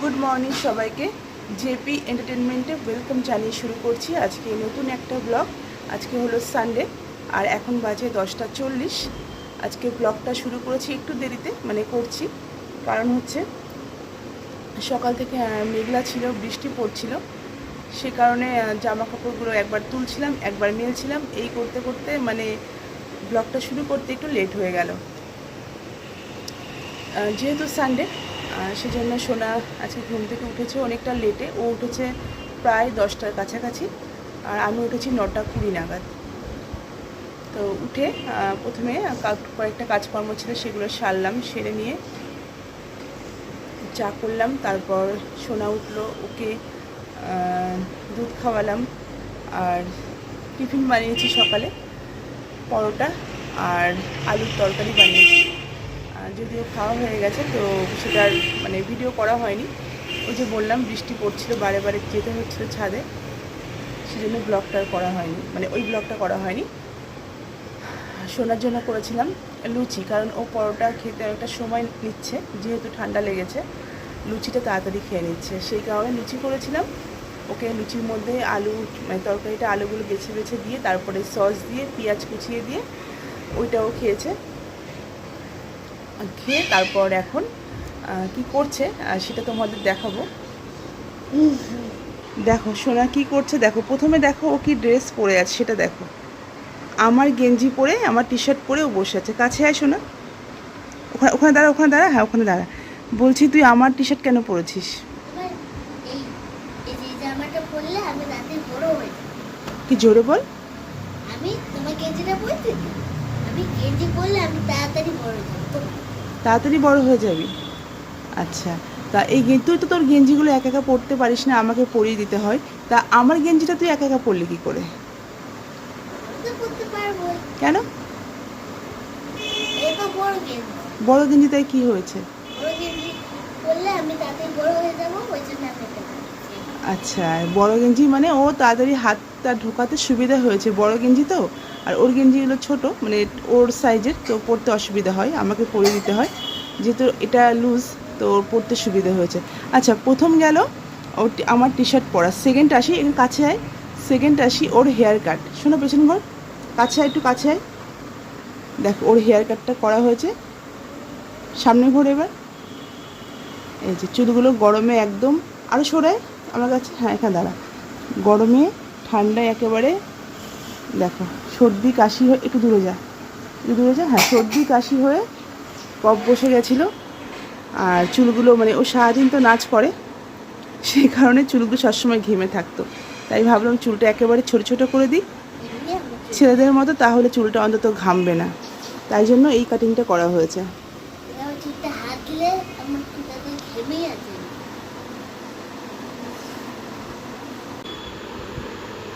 Good morning সবাইকে। JP এন্টারটেনমেন্টে welcome জানিয়ে শুরু করছি আজকে নতুন একটা ব্লগ। আজকে হলো সানডে আর এখন বাজে 10:40। আজকে ব্লগটা শুরু করেছি একটু দেরিতে, করছি, কারণ হচ্ছে সকাল থেকে মেঘলা ছিল, বৃষ্টি পড়ছিল, সে কারণে জামা কাপড়গুলো একবার তুলছিলাম একবার মেলছিলাম, এই করতে করতে ব্লগটা শুরু করতে একটু লেট হয়ে গেল। যেহেতু সানডে সেজন্য সোনা আজকে ঘুম থেকে উঠেছে অনেকটা লেটে। ও উঠেছে প্রায় 10টার কাছাকাছি আর আমি উঠেছি 9:20 নাগাদ। তো উঠে প্রথমে কয়েকটা কাজকর্ম ছিল সেগুলো সারলাম, সেরে নিয়ে চা করলাম। তারপর সোনা উঠলো, ওকে দুধ খাওয়ালাম আর টিফিন বানিয়েছি সকালে, পরোটা আর আলুর তরকারি বানিয়েছি। যদিও খাওয়া হয়ে গেছে, তো সেটার ভিডিও করা হয়নি। ওই যে বললাম বৃষ্টি পড়ছিল, বারে বারে যেতে হচ্ছিল ছাদে, সেজন্য ব্লগটা করা হয়নি, ওই ব্লগটা করা হয়নি। শোনার জন্য করেছিলাম লুচি, কারণ ও পরোটা খেতে একটা সময় নিচ্ছে, যেহেতু ঠান্ডা লেগেছে লুচিটা তাড়াতাড়ি খেয়ে নিচ্ছে, সেই কারণে লুচি করেছিলাম। ওকে লুচির মধ্যে আলু তরকারিটা আলুগুলো বেছে বেছে দিয়ে তারপরে সস দিয়ে পেঁয়াজ কুচিয়ে দিয়ে ওইটাও খেয়েছে। খেয়ে তারপর এখন কি করছে সেটা তোমাদের দেখাবো। দেখো সোনা কি করছে, দেখো প্রথমে দেখো ও কি ড্রেস পরে আছে সেটা দেখো। আমার গেঞ্জি পরে, আমার টি শার্ট পরে ও বসে আছে। কাছে আয় সোনা, ওখানে ওখানে দাঁড়া, ওখানে দাঁড়া, হ্যাঁ ওখানে দাঁড়া। বলছি তুই আমার টি শার্ট কেন পরেছিস? কি জোরে বল। আমি তোমার গেঞ্জিটা পরতে, আমি গেঞ্জি পরলে আমি তাড়াতাড়ি বড় হয়ে যাব। তাড়াতাড়ি বড় হয়ে যাবি? আচ্ছা, তা তুই তো তোর গেঞ্জিগুলো একা একা পরতে পারিস না, আমাকে পরিয়ে দিতে হয়। তা আমার গেঞ্জিটা তুই একা একা পরলি কী করে? পরতে পারবো। কেন? এটা বড় গেঞ্জি। বড় গেঞ্জি তাই কী হয়েছে? বড় গেঞ্জি পরলে আমি তাড়াতাড়ি বড় হয়ে যাব, ওই জন্য আমি এটা পরছি। আচ্ছা, বড় গেঞ্জি ও তাড়াতাড়ি হাতটা ঢোকাতে সুবিধা হয়েছে, বড় গেঞ্জি তো। আর ওর গেঞ্জিগুলো ছোটো, ওর সাইজের, তো পরতে অসুবিধা হয়, আমাকে পরিয়ে দিতে হয়, যেহেতু এটা লুজ, তো ওর পরতে সুবিধা হয়েছে। আচ্ছা, প্রথম গেল আমার টি শার্ট পরা। সেকেন্ড আসি, এখানে কাছে আয়, সেকেন্ড আসি ওর হেয়ার কাট। শোনো পেছন ঘর, কাছে আয়, একটু কাছে আয়। দেখো ওর হেয়ার কাটটা করা হয়েছে, সামনে ঘোর এবার। এই যে চুলগুলো গরমে একদম, আরও সরায় আমার কাছে, হ্যাঁ এখানে দাঁড়া। গরমে ঠান্ডায় একেবারে দেখো সর্দি কাশি হয়ে, একটু দূরে যা, একটু দূরে যা, হ্যাঁ সর্দি কাশি হয়ে কফ বসে গেছিলো। আর চুলগুলো ও সারাদিন তো নাচ করে, সেই কারণে চুলগুলো সবসময় ঘেমে থাকতো। তাই ভাবলাম চুলটা একেবারে ছোটো ছোটো করে দিই ছেলেদের মতো, তাহলে চুলটা অন্তত ঘামবে না, তাই জন্য এই কাটিংটা করা হয়েছে।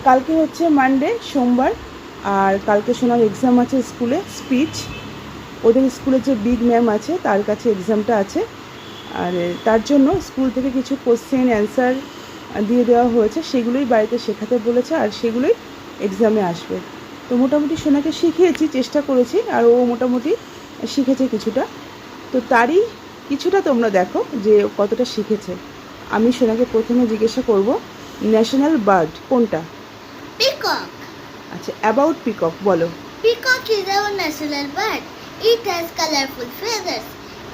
কালকে হচ্ছে মানডে, সোমবার, আর কালকে শোনার এক্সাম আছে স্কুলে, স্পিচ। ওদের স্কুলে যে বিগ ম্যাম আছে তার কাছে এক্সামটা আছে, আর তার জন্য স্কুল থেকে কিছু কোশ্চেন অ্যান্সার দিয়ে দেওয়া হয়েছে, সেগুলোই বাড়িতে শেখাতে বলেছে আর সেগুলোই এক্সামে আসবে। তো মোটামুটি সোনাকে শিখিয়েছি, চেষ্টা করেছি, আর ও মোটামুটি শিখেছে কিছুটা। তো তারই কিছুটা তোমরা দেখো যে কতটা শিখেছে। আমি সোনাকে প্রথমে জিজ্ঞাসা করব ন্যাশনাল বার্ড কোনটা। পিকক। আচ্ছা, অ্যাবাউট পিকক বলো। Peacock is our national bird. It has colorful feathers.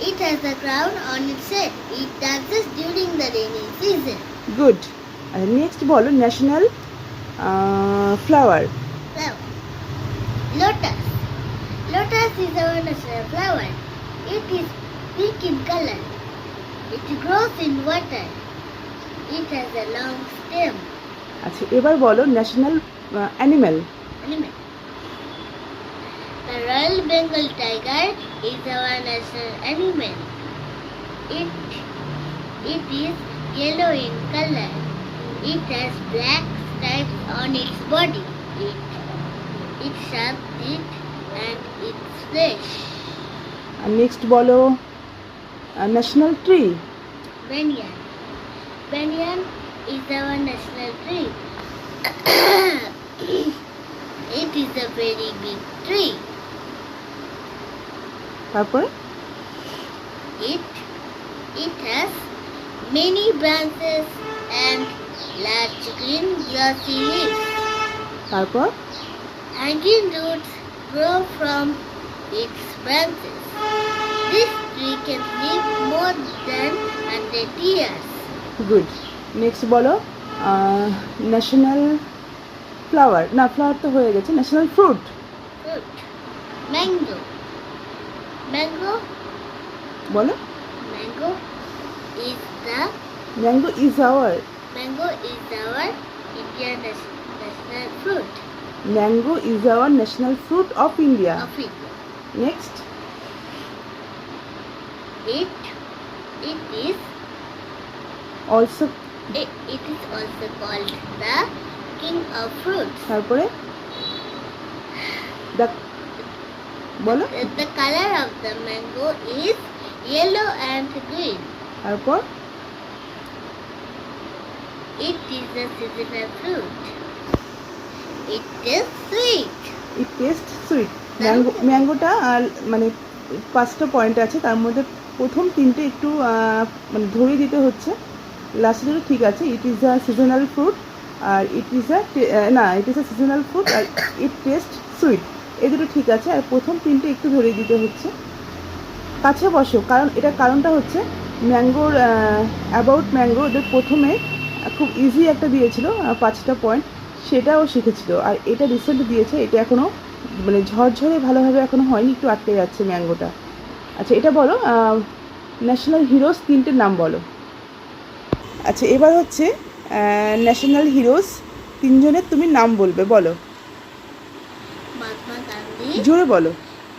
It has a crown on its head. It dances during the rainy season. Good. আর নেক্সট বলো national flower. Flower. Lotus. Lotus is our national flower. It is pink in color. It grows in water. It has a long stem. আচ্ছা, এবার বলো national animal. Animal. The Royal Bengal tiger is our national animal. It is yellow in color. It has black stripes on its body. It sharp teeth and its flesh. আর next বলো national tree. Banyan. Banyan is our national tree. It is a very big tree. তারপরে It has many branches and large green grassy leaves. তারপর Hanging roots grow from its branches. This tree can live more than 100 years. Good. Next বলো national flower, না flower তো হয়ে গেছে, national fruit. Fruit. Mango. Mango. বলো। Mango is the mango is our, mango is our Indian national fruit mango is our national fruit of India. of India. Next It is also, it is also called the king of fruits. তারপরে the, বলো। The color of the mango is yellow and green. তারপর It is a seasonal fruit. It is sweet. It taste sweet. Mango, ম্যাঙ্গোটা আর মানে 5টা point আছে, তার মধ্যে প্রথম 3টে একটু মানে ধরিয়ে দিতে হচ্ছে, লাস্ট দুটো ঠিক আছে। It is a seasonal fruit আর ইট ইজ আ না, it is a seasonal fruit আর ইট টেস্ট সুইট, এই দুটো ঠিক আছে। আর প্রথম 3টে একটু ধরিয়ে দিতে হচ্ছে। কাছে বসো, কারণ এটা কারণটা হচ্ছে ম্যাঙ্গোর অ্যাবাউট ম্যাঙ্গো ওদের প্রথমে খুব ইজি একটা দিয়েছিল 5টা পয়েন্ট, সেটাও শিখেছিল। আর এটা রিসেন্ট দিয়েছে, এটা এখনও মানে ঝরঝরে ভালোভাবে এখনও হয়নি, একটু আটকে যাচ্ছে ম্যাঙ্গোটা। আচ্ছা এটা বলো ন্যাশনাল হিরোজ 3টের নাম বলো। আচ্ছা এবার হচ্ছে ন্যাশনাল হিরোজ 3জনের তুমি নাম বলবে, বলো। Mahatma Gandhi, জোরে বলো।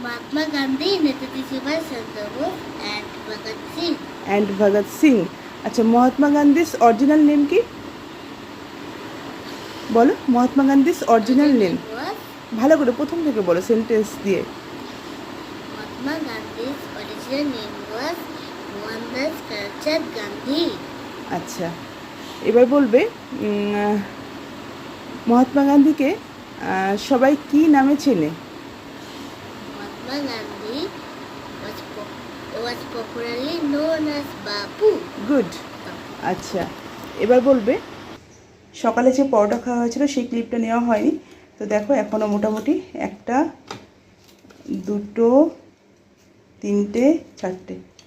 Mahatma Gandhi, Netaji Subhash Chandra Bose, and Bhagat Singh. And Bhagat Singh. আচ্ছা মহাত্মা গান্ধীর অরিজিনাল নেম কি বলো? মহাত্মা গান্ধীর অরিজিনাল নেম Was ভালো করে প্রথম থেকে বলো সেন্টেন্স দিয়ে। Mahatma Gandhi's original name was Mohandas Karmchand Gandhi. আচ্ছা এবার বলবে মহাত্মা গান্ধীকে সবাই কি নামে চেনে? Mahatma Gandhi was popularly known as Bapu. Good. আচ্ছা এবার বলবে সকালে যে পরোটা খাওয়া হয়েছিল সেই ক্লিপটা নেওয়া হয়নি, তো দেখো এখনও মোটামুটি 1টা 2টো 3টে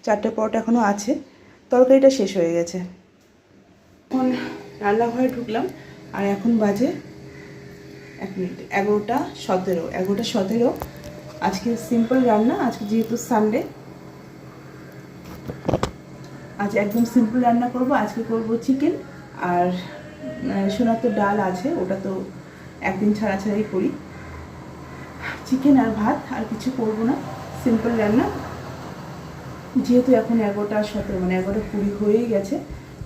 4টে পরোটা এখনও আছে, তরকারিটা শেষ হয়ে গেছে। এখন রান্নাঘরে ঢুকলাম আর এখন বাজে 1 মিনিট 11:17। আজকে সিম্পল রান্না, আজকে যেহেতু সানডে, আজ একদম সিম্পল রান্না করব। আজকে করব চিকেন, আর সোনার তো ডাল আছে, ওটা তো একদিন ছাড়া ছাড়াই করি। চিকেন আর ভাত, আর কিছু করব না, সিম্পল রান্না। যেহেতু এখন 11:17 মানে 11:20 হয়েই গেছে,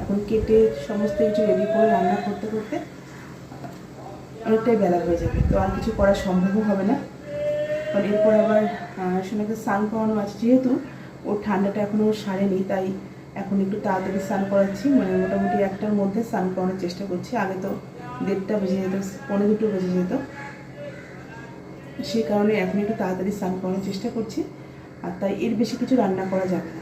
এখন কেটে সমস্ত কিছু রেডি করে রান্না করতে করতে অনেকটাই বেলা হয়ে যাবে, তো আর কিছু করা সম্ভবও হবে না। কারণ এরপর আবার সোনাকে স্নান করানো আছে, যেহেতু ওর ঠান্ডাটা এখনও সারেনি, তাই এখন একটু তাড়াতাড়ি স্নান করাচ্ছি, মানে মোটামুটি 1টার মধ্যে স্নান করানোর চেষ্টা করছি। আগে তো 1:30 বেজে যেত, 1:45 বেজে যেত, সেই কারণে এখন একটু তাড়াতাড়ি স্নান করানোর চেষ্টা করছি। আর তাই এর বেশি কিছু রান্না করা যাবে না।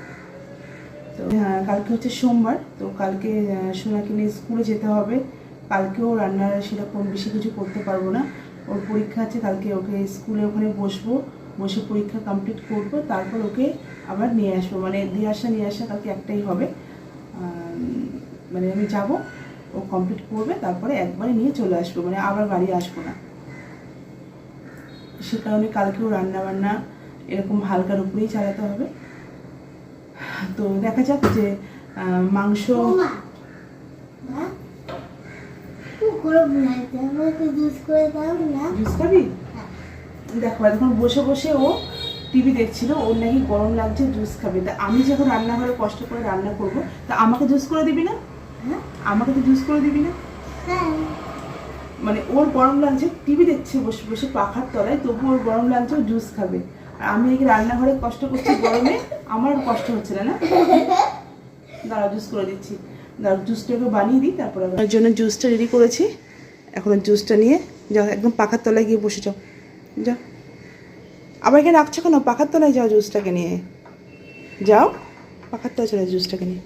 তো কালকে হচ্ছে সোমবার, তো কালকে সোনাকে নিয়ে স্কুলে যেতে হবে। কালকেও রান্নার সেরকম বেশি কিছু করতে পারবো না, ওর পরীক্ষা আছে কালকে। ওকে স্কুলে ওখানে বসবো, বসে পরীক্ষা কমপ্লিট করব, তারপর ওকে আবার নিয়ে আসবো। মানে নিয়ে আসা কালকে একটাই হবে, মানে আমি যাব, ও কমপ্লিট করবে, তারপরে একবারে নিয়ে চলে আসবো, মানে আবার বাড়ি আসবো না। সে কারণে কালকেও রান্নাবান্না এরকম হালকার উপরেই চালাতে হবে। তো দেখা যাক যে মাংস জুস খাবি? দেখো এখন বসে বসে ও টিভি দেখছিল, ওর নাকি গরম লাগছে, জুস খাবে। তা আমি যখন রান্নাঘরে কষ্ট করে রান্না করবো, তা আমাকে জুস করে দিবি না? আমাকে তো জুস করে দিবি না? মানে ওর গরম লাগছে, টিভি দেখছে বসে বসে পাখার তলায়, তবু ওর গরম লাগছে, ও জুস খাবে। আর আমি নাকি রান্নাঘরে কষ্ট করছি গরমে, আমার কষ্ট হচ্ছে না। না দাঁড়াও জুস করে দিচ্ছি, দাঁড়াও জুসটাকে বানিয়ে দিই, তারপরে ওর জন্য জুসটা রেডি করেছি। এখন জুসটা নিয়ে যাও, একদম পাখার তলায় গিয়ে বসে যাও, যাও। আবার এখানে রাখছো কেন? পাখার তলায় যাও, জুসটাকে নিয়ে যাও, পাখার তলায় চলে জুসটাকে নিয়ে।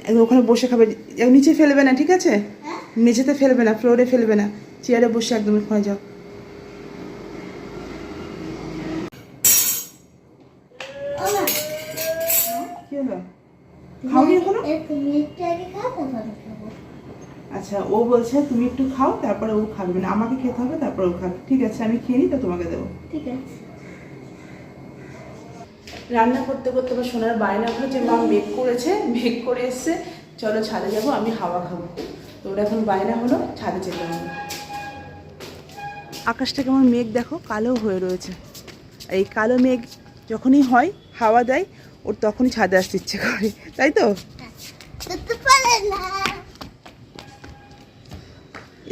একদম ওখানে বসে খাবে, নিচে ফেলবে না, ঠিক আছে? মেঝেতে ফেলবে না, ফ্লোরে ফেলবে না, চেয়ারে বসে একদম ওখানে যাও। কি হলো, খাওনি এখনো? তুমি একটু আগে খাও, তারপরে খাবো। আচ্ছা, ও বলছে তুমি একটু খাও তারপরে ও খাবে, না আমাকে খেতে হবে তারপরে ও খাবে। ঠিক আছে, আমি খেয়ে নিই তো তোমাকে দেবো। ঠিক আছে। রান্না করতে করতে আবার সোনার বায়না হলো যে মা মেঘ করেছে, মেঘ করে এসছে, চলো ছাদে যাবো, আমি হাওয়া খাবো। তো ওটা এখন বায়না হলো ছাদে যেতে হবে। আকাশটা কেমন মেঘ দেখো, কালো হয়ে রয়েছে। এই কালো মেঘ যখনই হয়, হাওয়া দেয়, ওর তখনই ছাদে আসতে ইচ্ছে করে, তাই তো? তো পারে না।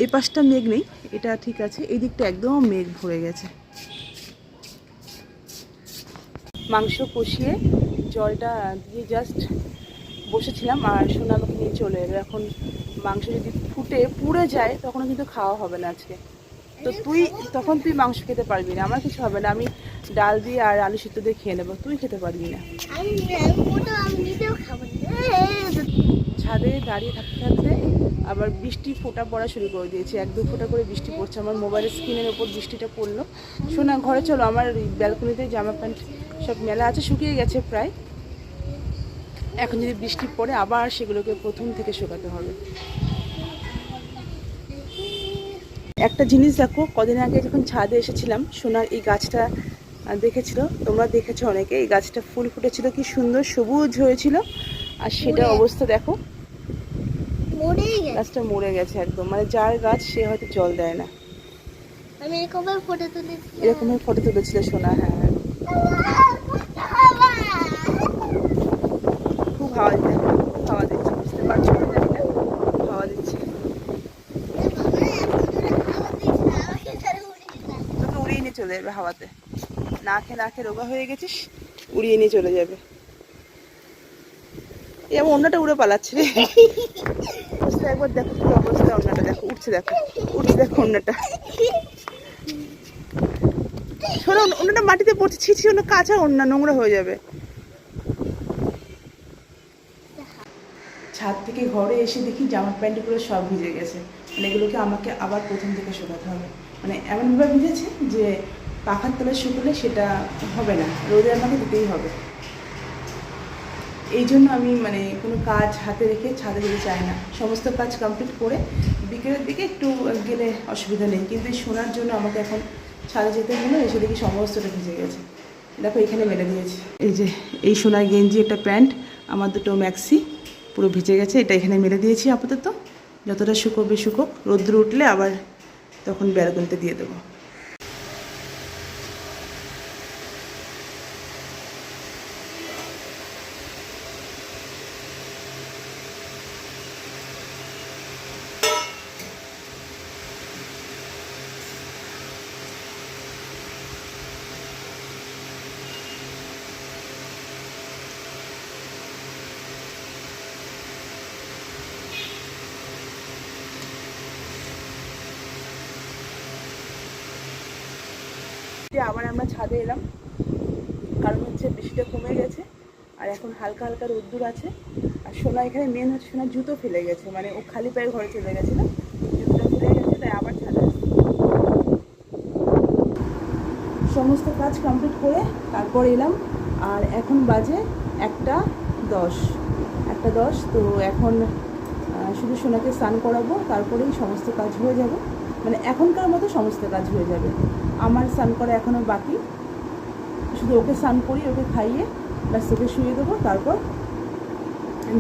এই পাশটা মেঘ নেই, এটা ঠিক আছে, এই দিকটা একদম মেঘ ভরে গেছে। মাংস কষিয়ে জলটা দিয়ে জাস্ট বসেছিলাম, আর সোনা আমাকে নিয়ে চলে এলো। এখন মাংস যদি ফুটে পুড়ে যায় তখন কিন্তু খাওয়া হবে না আজকে। তো তখন তুই মাংস খেতে পারবি না, আমার কিছু হবে না, আমি ডাল দিয়ে আর আলু সিদ্ধ দিয়ে খেয়ে নেবো, তুই খেতে পারবি না। আমি নিজেও খাবো না। ছাদে দাঁড়িয়ে থাকতে থাকতে আবার বৃষ্টি ফোঁটা পড়া শুরু করে দিয়েছে, 1-2 ফোঁটা করে বৃষ্টি পড়ছে। আমার মোবাইলের স্ক্রিনের ওপর বৃষ্টিটা পড়লো। শোনা, ঘরে চলো, আমার ব্যালকনিতে জামা প্যান্ট সব মেলা আছে, শুকিয়ে গেছে প্রায়। এখন যদি বৃষ্টি পড়ে আবার সেগুলোকে প্রথম থেকে শুকাতে হবে। একটা জিনিস দেখো, কদিন আগে যখন ছাদে এসেছিলাম, সোনার এই গাছটা দেখেছিল, তোমরা দেখেছো অনেকে, এই গাছটা ফুল ফুটেছিল, কি সুন্দর সবুজ হয়েছিল, আর সেটা অবস্থা দেখো, গাছটা মরে গেছে একদম। মানে যার গাছ সে হয়তো জল দেয় না। আমি এরকমভাবে ফটো তুলেছি, এরকমভাবে ফটো তুলেছিল সোনা। হ্যাঁ, খুব হাওয়া দিচ্ছে, খুব হাওয়া দিচ্ছে, বুঝতে পারছো না, জানি না, হাওয়া দিচ্ছে। তোকে উড়িয়ে নিয়ে চলে যাবে হাওয়াতে, না খেয়ে রোগা হয়ে গেছিস, উড়িয়ে নিয়ে চলে যাবে। এই আমার অন্যটা উড়ে পালাচ্ছে রে। অবস্থা একবার দেখো, কি অবস্থা, অন্যটা দেখো, উঠছে দেখো, অন্যটা। শোনো, অন্যটা মাটিতে পড়ছে, ছিছি, অন্য কাঁচা অন্য নোংরা হয়ে যাবে। ছাদ থেকে ঘরে এসে দেখি জামা প্যান্টগুলো সব ভিজে গেছে, মানে এগুলোকে আমাকে আবার প্রথম থেকে শুকাতে হবে। মানে এমনভাবে ভিজেছে যে পাখার তলায় শুকলে সেটা হবে না, রোদে আমাকে দিতেই হবে। এই জন্য আমি মানে কোনো কাজ হাতে রেখে ছাদে যেতে চাই না, সমস্ত কাজ কমপ্লিট করে বিকেলের দিকে একটু গেলে অসুবিধা নেই। কিন্তু এই শোনার জন্য আমাকে এখন ছাদে যেতে হলো, এসে দেখি সমস্তটা ভিজে গেছে। দেখো এখানে মেলে দিয়েছি, এই যে এই সোনার গেঞ্জি, একটা প্যান্ট, আমার দুটো ম্যাক্সি পুরো ভিজে গেছে, এটা এখানে মেলে দিয়েছি আপাতত। যতটা শুকোবে শুকোক, রোদ্দুর উঠলে আবার তখন ব্যালকনিতে দিয়ে দেবো। আবার আমরা ছাদে এলাম, কারণ হচ্ছে বৃষ্টিটা কমে গেছে আর এখন হালকা হালকা রোদ্দুর আছে। আর সোনা এখানে মেন হচ্ছে, সোনা জুতো ফেলে গেছে, মানে ও খালি পায়ে ঘরে চলে গেছিল, জুতোটা ফেলে গেছে, তাই আবার ছাদে আসছে। সমস্ত কাজ কমপ্লিট করে তারপর এলাম, আর এখন বাজে 1:10। তো এখন শুধু সোনাকে স্নান করাবো, তারপরেই সমস্ত কাজ হয়ে যাবে, মানে এখনকার মতো সমস্ত কাজ হয়ে যাবে। আমার স্নান করা এখনও বাকি, শুধু ওকে স্নান করি, ওকে খাইয়ে ব্যাস ওকে শুয়ে দেবো, তারপর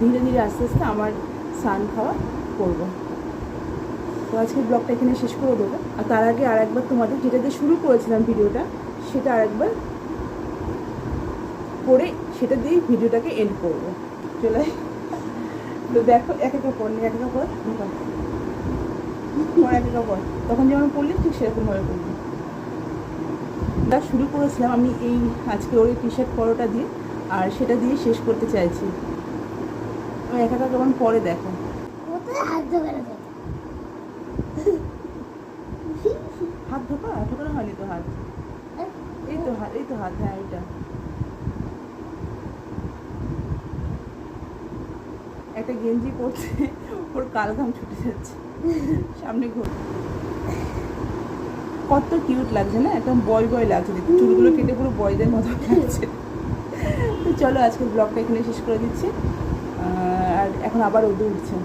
ধীরে ধীরে আস্তে আস্তে আমার স্নান খাওয়া করবো। তো আজকে ব্লগটা এখানে শেষ করে দেবো, আর তার আগে আর একবার তোমাদের যেটা দিয়ে শুরু করেছিলাম ভিডিওটা, সেটা আরেকবার করে সেটা দিয়েই ভিডিওটাকে এন্ড করবো। চলে তো দেখো, এক একা পড়, এক একা পড়, এক একা পড়, তখন যেমন পড়লি ঠিক সেরকমভাবে পড়লি। যা শুরু করেছিলাম আমি এই আজকে ওই টি শার্ট পরোটা দিয়ে, আর সেটা দিয়ে শেষ করতে চাইছি। আমি একা একা কেমন পরে দেখো, হাত ধোকা ঠোকানো হয়নি তো হাত, এই তো হাত, হ্যাঁ এইটা একটা গেঞ্জি পরছে, ওর কালঘাম ছুটে যাচ্ছে, সামনে ঘুর। কত কিউট লাগছে না, একদম বয় বয় লাগছে দেখতে, চুলগুলো কেটে পুরো বয়দের মতো লাগছে। তো চলো আজকে ব্লগটা এখানে শেষ করে দিচ্ছি। আর এখন আবার রোদে উঠছে,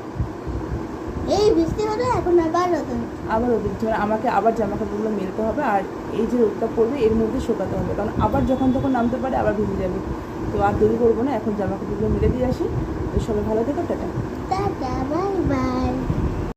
এই বৃষ্টি হলো এখন আবার রোদ উঠছে। আবার রোদে উঠছে, মানে আমাকে আবার জামা কাপড়গুলো মেলতে হবে, আর এই যে রোদটা পড়বে এর মধ্যে শুকাতে হবে, কারণ আবার যখন তখন নামতে পারে আবার ভিজে যাবে। তো আর দেরি করবো না, এখন জামা কাপড়গুলো মেলে দিয়ে আসি। তো সবাই ভালো থেকো, টাটা। Tata bye bye.